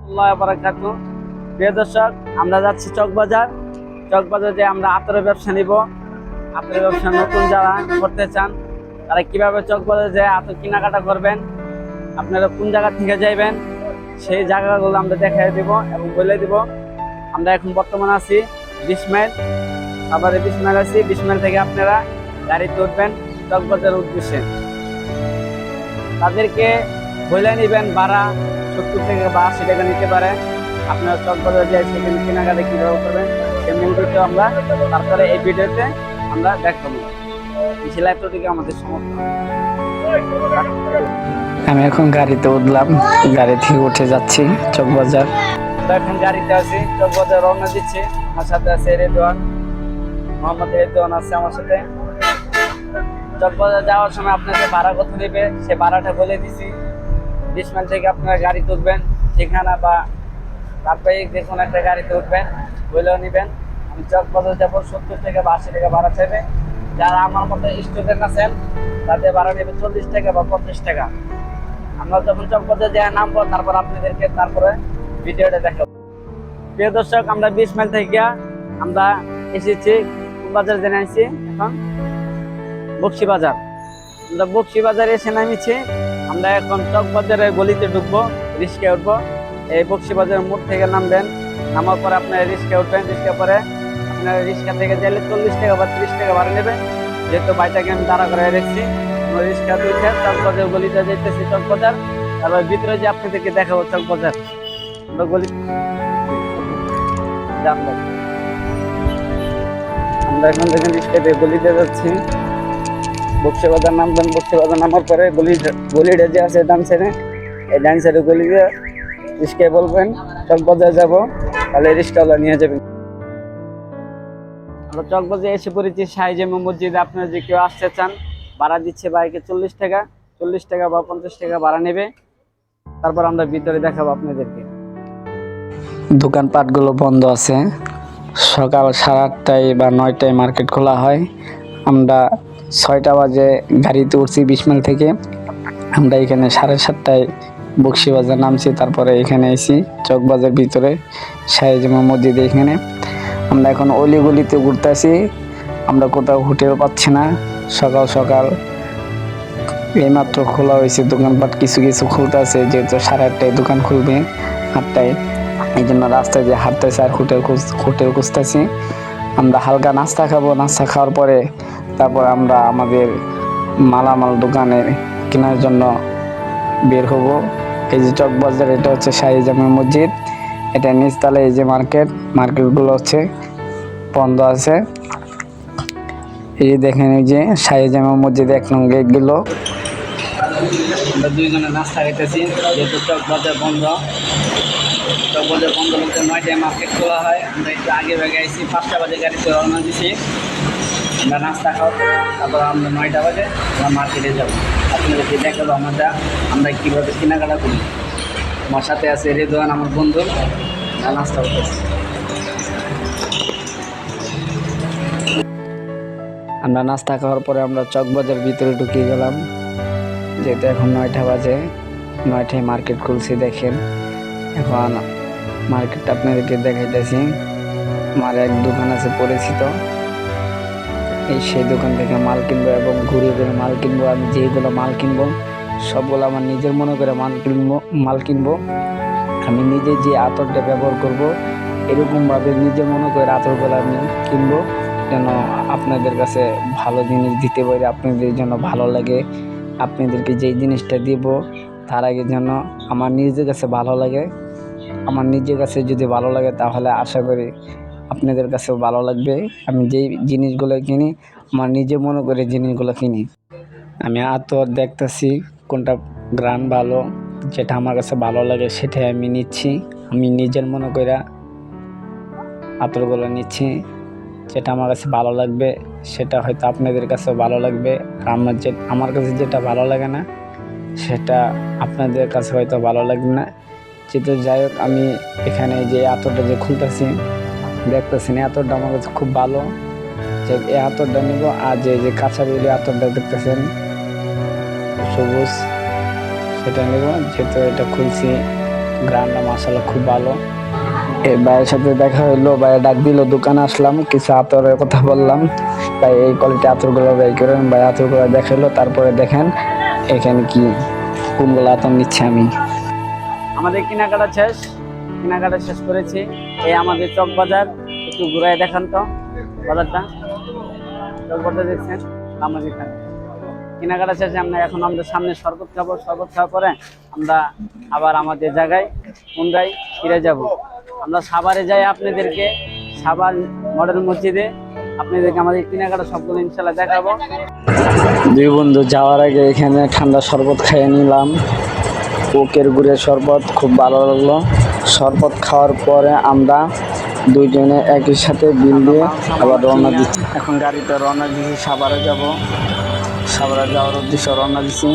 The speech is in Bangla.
রাহমাতুল্লাহি ওয়া বারাকাতুহু। প্রিয় দর্শক, আমরা যাচ্ছি চকবাজারে আমরা আতরের ব্যবসা নিব। আতরের ব্যবসা নতুন যারা করতে চান তারা কিভাবে চকবাজারে যে আতর কেনাকাটা করবেন, আপনারা কোন জায়গা থেকে যাইবেন সেই জায়গাগুলো আমরা দেখাই দিব এবং বলে দিব। আমরা এখন বর্তমানে আছি 20 মাইল, আবার 20 মাইল আছি। 20 মাইল থেকে আপনারা গাড়িতে উঠবেন চকবাজারের উদ্দেশ্যে। তাদেরকে বলে নেবেন ভাড়া 70 থেকে বা 80 টাকা নিতে পারে। আপনারা চকবাজার যে সেখানে কেনাকাটা কীভাবে করবেন সে মূল ভিডিও আমরা তারপরে এই ভিডিওতে আমরা দেখাবো। সেলাই প্রতিকে আমাদের সমর্থন। আমি এখন গাড়িতে উঠলাম, গাড়ি থেকে উঠে যাচ্ছি চকবাজার। এখন গাড়িতে আছি, চকবাজার রওনা দিচ্ছি। আমার সাথে আছে রেদওয়ান, মোহাম্মদ রেদওয়ান আছে আমার সাথে। চকবাজার যাওয়ার সময় আপনাদের ভাড়া কত নেবে সে ভাড়াটা বলে দিছি। 20 মাইল থেকে আপনারা গাড়িতে উঠবেন, ঠিকানা বা সাপ্তাহিক যে কোনো একটা গাড়িতে উঠবেন, বলেও নেবেন। আমি চকবাজার যাবো, 70 থেকে বা 80 টাকা ভাড়া চাইবে। যারা আমার মতো স্টুডেন্ট আছেন তাদের ভাড়া নেবে 40 টাকা বা 50 টাকা। আমরা যখন চকবাজার যাই নামবো, তারপর আপনাদেরকে তারপরে ভিডিওটা দেখাবো। প্রিয় দর্শক, আমরা 20 মাইল থেকে আমরা এসেছি বাজার জেনে আছি। এখন বক্সিবাজার, আমরা বক্সিবাজারে এসে নামিছি। আমরা এখন চকবাজারের গলিতে ঢুকবো, রিক্সায় উঠবো। এই বক্সিবাজারের মোড় থেকে নামবেন, নামার পরে আপনারা রিক্সায় উঠবেন। রিক্সা পরে আপনারা রিক্সা থেকে গেলে 40 টাকা বা 30 টাকা ভাড়া নেবে। যেহেতু বাইকটাকে আমি দাঁড়া করে রেখেছি, রিক্সা উঠে চকবাজার গলিতে যেতেছি। চকবাজার তারপর ভিতরে যে আপনাদেরকে দেখাবো চকবাজার। আমরা গলি জানবো, আমরা এখন দেখেন রিক্সাতে গলিতে যাচ্ছি। বক্সিবাজার নামবেন, বক্সিবাজার নামার পরে গলিটা যে আছে ডান সাইডে, এই ডান সাইডে গলিতে রিক্সায় বলবেন চকবাজার যাব, তাহলে রিক্সাওয়ালা নিয়ে যাবেন। আমরা চকবাজারে এসে পড়েছি শাহী জামে মসজিদে। আপনারা যে কেউ আসতে চান ভাড়া দিচ্ছে বাইকে 40 টাকা বা 50 টাকা ভাড়া নেবে। তারপর আমরা ভিতরে দেখাবো আপনাদেরকে। দোকানপাটগুলো বন্ধ আছে। সকাল 8:30 বা 9টায় মার্কেট খোলা হয়। আমরা 6টা বাজে গাড়িতে উঠছি 20 মাইল থেকে। আমরা এখানে 7:30টায় বক্সিবাজার নামছি। তারপরে এখানে এসি চকবাজার ভিতরে শাহী জামে মসজিদ। এখানে আমরা এখন অলিগলিতে ঘুরতেছি, আমরা কোথাও হোটেল পাচ্ছি না। সকাল সকাল এইমাত্র খোলা হয়েছে দোকানপাট, কিছু কিছু খুলতে আছে, যেহেতু 8:30টায় দোকান খুলবে, 8টায়। এই জন্য রাস্তায় যে হাঁটতেছে আর হোটেল খুঁজতেছি। আমরা হালকা নাস্তা খাবো, নাস্তা খাওয়ার পরে তারপর আমরা আমাদের মালামাল দোকানে কেনার জন্য বের হব। এই যে চকবাজার, এটা হচ্ছে শাহী জামে মসজিদ, এটা নিচতলায় এই যে মার্কেটগুলো হচ্ছে বন্ধ আছে। এই দেখেন এই যে শাহী জামে মসজিদ 1 নং গেটগুলো। আমরা দুইজনে নাস্তা খেতেছি, যেহেতু চকবাজার বন্ধ। চকবাজার বন্ধ বলতে 9টায় মার্কেট খোলা হয়। আমরা একটু আগে ভাগে আইসি, 5টা বাজে গাড়িতে রওনা দিছি। আমরা নাস্তা খাওয়া, তারপর আমরা 9টা বাজে আমরা মার্কেটে যাবো। আপনাদেরকে দেখাবো আমরা কীভাবে কেনাকাটা করি। আমার সাথে আছে রেদওয়ান, আমার বন্ধু। নাস্তা করতেছি। আমরা নাস্তা খাওয়ার পরে আমরা চকবাজার ভিতরে ঢুকে গেলাম, যেহেতু এখন 9টা বাজে। 9টায় মার্কেট খুলছি। দেখেন এখন মার্কেটটা আপনাদেরকে দেখাইতেছি। আমার এক দোকান আছে পরিচিত, এই সেই দোকান থেকে মাল কিনবো এবং ঘুরে ঘুরে মাল কিনবো। আমি যেগুলো মাল কিনবো সবগুলো আমার নিজের মনে করে মাল কিনবো। আমি নিজে যে আতরটা ব্যবহার করব, এরকমভাবে নিজের মনে করে আতরগুলো আমি কিনবো, যেন আপনাদের কাছে ভালো জিনিস দিতে পারি, আপনাদের জন্য ভালো লাগে। আপনাদেরকে যেই জিনিসটা দিব তার আগে যেন আমার নিজের কাছে ভালো লাগে। আমার নিজের কাছে যদি ভালো লাগে তাহলে আশা করি আপনাদের কাছেও ভালো লাগবে। আমি যেই জিনিসগুলো কিনি আমার নিজে মনে করে জিনিসগুলো কিনি। আমি আতর দেখতেছি কোনটা গ্রান ভালো, যেটা আমার কাছে ভালো লাগে সেটাই আমি নিচ্ছি। আমি নিজের মনে করে আতরগুলো নিচ্ছি, যেটা আমার কাছে ভালো লাগবে সেটা হয়তো আপনাদের কাছেও ভালো লাগবে। আর আমার কাছে যেটা ভালো লাগে না সেটা আপনাদের কাছে হয়তো ভালো লাগবে না। যেহেতু যাই হোক, আমি এখানে যে আতরটা যে খুলতেছি দেখতেছি না, আতরটা আমার কাছে খুব ভালো, যে এই আতরটা নিব। আর যে কাঁচা বেলি আতরটা দেখতেছেন সবুজ, সেটা নেব। যেহেতু এটা খুলছি গ্রামটা মাসাল্লাহ খুব ভালো। এই ভাইয়ের সাথে দেখা হইলো, ভাইয়া ডাক দিল, দোকানে আসলাম, কিছু আতরের কথা বললাম, ভাই এই কোয়ালিটি আতরগুলো ব্যয় করেন, ভাই আতরগুলো দেখাইলো। তারপরে দেখেন এখানে কি কোনগুলো আতর নিচ্ছে আমি। আমাদের কেনাকাটা শেষ করেছি। এই আমাদের চক বাজার, একটু ঘুরাই দেখান তো বাজারটা। চক বাজার দেখছেন আমাদের এখানে কেনাকাটা শেষে এখন আমরা সামনে শরবত খাবো। শরবত খাওয়ার পরে আমরা আবার আমাদের জায়গায় কোনটায় ফিরে যাব। আমরা সাভারে যাই, আপনাদেরকে সাভার মডেল মসজিদে আপনাদেরকে আমাদের কেনাকাটা সবগুলো ইনশাল্লাহ দেখাবো। দুই বন্ধু যাওয়ার আগে এখানে ঠান্ডা শরবত খেয়ে নিলাম, কোকের গুড়ের শরবত, খুব ভালো লাগলো। শরবত খাওয়ার পরে আমরা দুইজনে একই সাথে বিল দিয়ে আবার রওনা দিচ্ছি। এখন গাড়িতে রওনা দিচ্ছি, সাভারে যাব। সাভারে যাওয়ার উদ্দেশ্যে রওনা দিচ্ছি।